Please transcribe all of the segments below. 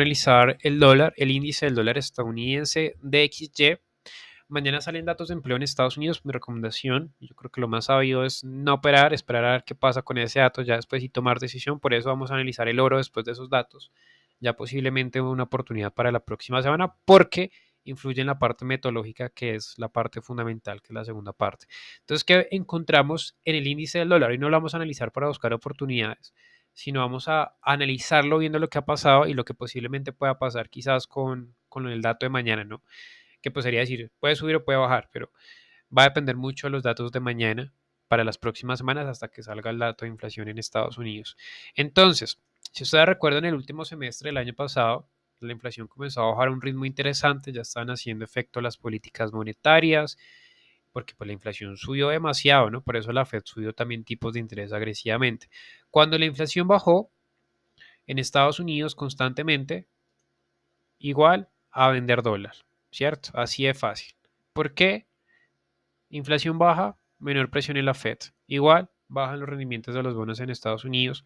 Analizar el dólar, el índice del dólar estadounidense DXY. Mañana salen datos de empleo en Estados Unidos. Mi recomendación, yo creo que lo más sabio es no operar, esperar a ver qué pasa con ese dato, ya después sí tomar decisión. Por eso vamos a analizar el oro después de esos datos. Ya posiblemente una oportunidad para la próxima semana, porque influye en la parte metodológica, que es la parte fundamental, que es la segunda parte. Entonces, ¿qué encontramos en el índice del dólar? Y no lo vamos a analizar para buscar oportunidades, sino vamos a analizarlo viendo lo que ha pasado y lo que posiblemente pueda pasar quizás con el dato de mañana, ¿no? Que pues sería decir, puede subir o puede bajar, pero va a depender mucho de los datos de mañana para las próximas semanas hasta que salga el dato de inflación en Estados Unidos. Entonces, si ustedes recuerdan, el último semestre del año pasado, la inflación comenzó a bajar a un ritmo interesante, ya están haciendo efecto las políticas monetarias, porque pues la inflación subió demasiado, ¿no? Por eso la Fed subió también tipos de interés agresivamente. Cuando la inflación bajó en Estados Unidos constantemente, igual a vender dólar, ¿cierto? Así de fácil. ¿Por qué? Inflación baja, menor presión en la Fed. Igual, bajan los rendimientos de los bonos en Estados Unidos.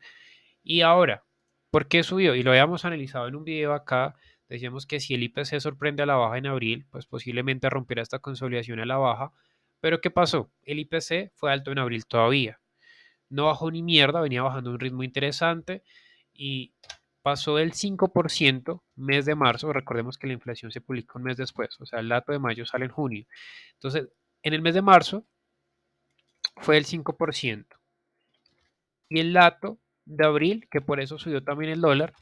Y ahora, ¿por qué subió? Y lo habíamos analizado en un video acá. Decíamos que si el IPC sorprende a la baja en abril, pues posiblemente romperá esta consolidación a la baja. Pero ¿qué pasó? El IPC fue alto en abril todavía. No bajó ni mierda, venía bajando a un ritmo interesante y pasó del 5% mes de marzo. Recordemos que la inflación se publica un mes después, o sea, el dato de mayo sale en junio. Entonces, en el mes de marzo fue del 5%. Y el dato de abril, que por eso subió también el dólar,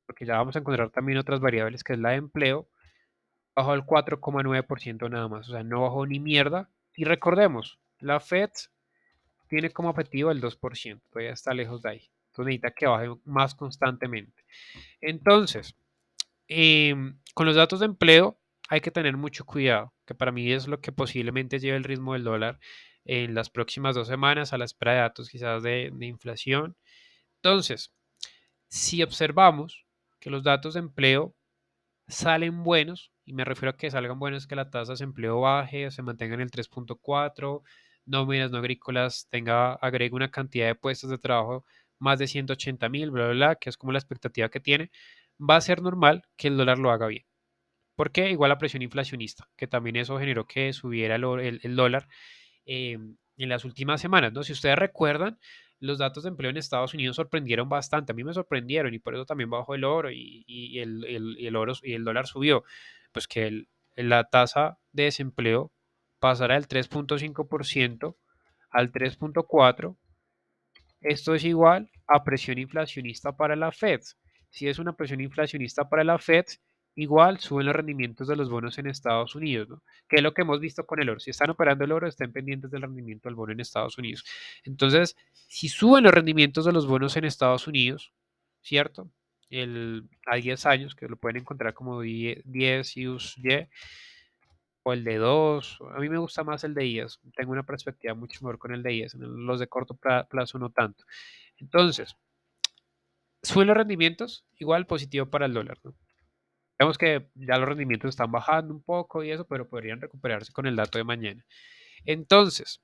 porque ya vamos a encontrar también otras variables, que es la de empleo, bajó al 4,9% nada más, o sea, no bajó ni mierda. Y recordemos, la Fed tiene como objetivo el 2%, todavía está lejos de ahí. Entonces necesita que baje más constantemente. Entonces, con los datos de empleo hay que tener mucho cuidado, que para mí es lo que posiblemente lleve el ritmo del dólar en las próximas 2 semanas a la espera de datos quizás de inflación. Entonces, si observamos que los datos de empleo salen buenos, y me refiero a que salgan buenos, que la tasa de desempleo baje o se mantenga en el 3,4, nóminas no agrícolas agregue una cantidad de puestos de trabajo más de 180.000, bla, bla, bla, que es como la expectativa que tiene, va a ser normal que el dólar lo haga bien. ¿Por qué? Igual la presión inflacionista, que también eso generó que subiera el dólar en las últimas semanas, ¿no? Si ustedes recuerdan, los datos de empleo en Estados Unidos sorprendieron bastante, a mí me sorprendieron y por eso también bajó el oro y el oro y el dólar subió, pues que la tasa de desempleo pasará del 3,5% al 3,4%. Esto es igual a presión inflacionista para la Fed. Si es una presión inflacionista para la Fed, igual suben los rendimientos de los bonos en Estados Unidos, ¿no? Que es lo que hemos visto con el oro. Si están operando el oro, estén pendientes del rendimiento del bono en Estados Unidos. Entonces, si suben los rendimientos de los bonos en Estados Unidos, ¿cierto? A 10 años, que lo pueden encontrar como 10 USD, o el de 2. A mí me gusta más el de 10. Tengo una perspectiva mucho mejor con el de 10. Los de corto plazo no tanto. Entonces, suben los rendimientos, igual positivo para el dólar, ¿no? Vemos que ya los rendimientos están bajando un poco y eso, pero podrían recuperarse con el dato de mañana. Entonces,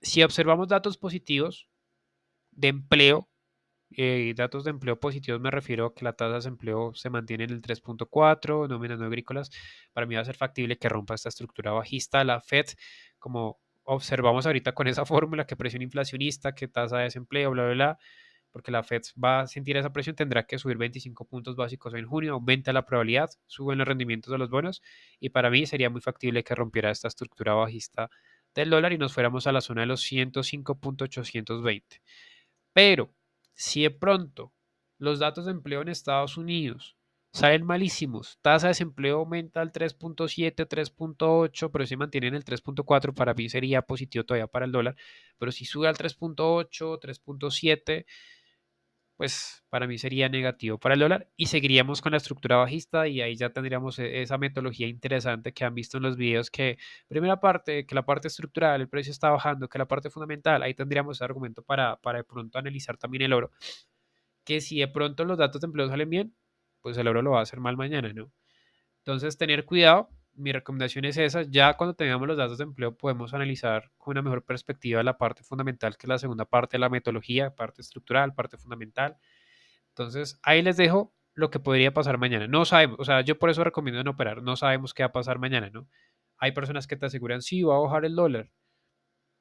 si observamos datos positivos de empleo, datos de empleo positivos me refiero a que la tasa de desempleo se mantiene en el 3,4, nóminas no agrícolas, para mí va a ser factible que rompa esta estructura bajista. La Fed, como observamos ahorita con esa fórmula, que presión inflacionista, que tasa de desempleo, bla, bla, bla, porque la Fed va a sentir esa presión, tendrá que subir 25 puntos básicos en junio, aumenta la probabilidad, suben los rendimientos de los bonos y para mí sería muy factible que rompiera esta estructura bajista del dólar y nos fuéramos a la zona de los 105.820. Pero si de pronto los datos de empleo en Estados Unidos salen malísimos, tasa de desempleo aumenta al 3,7, 3,8, pero se mantiene en el 3,4, para mí sería positivo todavía para el dólar, pero si sube al 3,8, 3,7, pues para mí sería negativo para el dólar y seguiríamos con la estructura bajista y ahí ya tendríamos esa metodología interesante que han visto en los videos, que primera parte, que la parte estructural, el precio está bajando, que la parte fundamental, ahí tendríamos ese argumento para de pronto analizar también el oro, que si de pronto los datos de empleo salen bien, pues el oro lo va a hacer mal mañana, ¿no? Entonces, tener cuidado. Mi recomendación es esa. Ya cuando tengamos los datos de empleo podemos analizar con una mejor perspectiva la parte fundamental, que es la segunda parte de la metodología, parte estructural, parte fundamental. Entonces, ahí les dejo. lo que podría pasar mañana. No sabemos, o sea, yo por eso recomiendo no operar, no sabemos qué va a pasar mañana, ¿no? Hay personas que te aseguran, sí, va a bajar el dólar,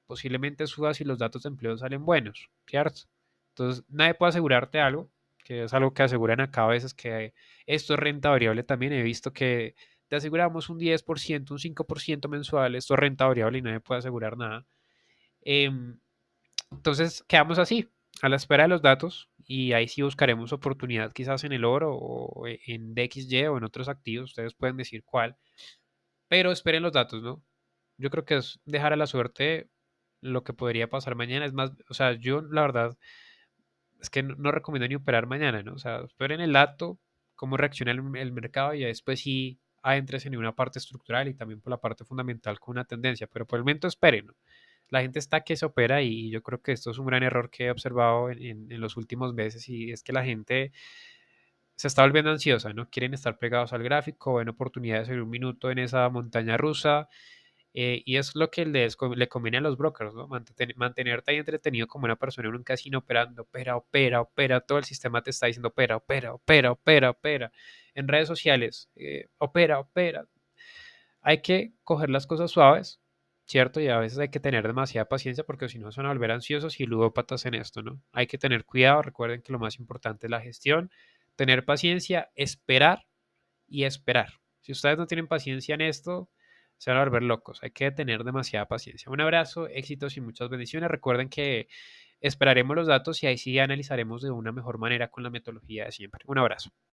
posiblemente suba si los datos de empleo salen buenos, ¿cierto? Entonces, nadie puede asegurarte algo, que es algo que aseguran acá a veces, que esto es renta variable también. He visto que te aseguramos un 10%, un 5% mensual, esto es renta variable y nadie puede asegurar nada. Em, entonces, quedamos así, a la espera de los datos y ahí sí buscaremos oportunidad quizás en el oro o en DXY o en otros activos, ustedes pueden decir cuál, pero esperen los datos, ¿no? Yo creo que es dejar a la suerte lo que podría pasar mañana. Es más, o sea, yo la verdad es que no recomiendo ni operar mañana, ¿no? O sea, esperen el dato, cómo reacciona el mercado y después sí adentres en una parte estructural y también por la parte fundamental con una tendencia, pero por el momento esperen, ¿no? La gente está que se opera y yo creo que esto es un gran error que he observado en los últimos meses y es que la gente se está volviendo ansiosa, ¿no? Quieren estar pegados al gráfico, ven oportunidades en un minuto en esa montaña rusa y es lo que le conviene a los brokers, ¿no? Mantenerte ahí entretenido como una persona en un casino operando, opera, opera, opera, todo el sistema te está diciendo opera, opera, opera, opera, opera. En redes sociales, opera, opera. Hay que coger las cosas suaves, ¿cierto? Y a veces hay que tener demasiada paciencia porque si no se van a volver ansiosos y ludópatas en esto, ¿no? Hay que tener cuidado, recuerden que lo más importante es la gestión, tener paciencia, esperar y esperar. Si ustedes no tienen paciencia en esto, se van a volver locos. Hay que tener demasiada paciencia. Un abrazo, éxitos y muchas bendiciones. Recuerden que esperaremos los datos y ahí sí analizaremos de una mejor manera con la metodología de siempre. Un abrazo.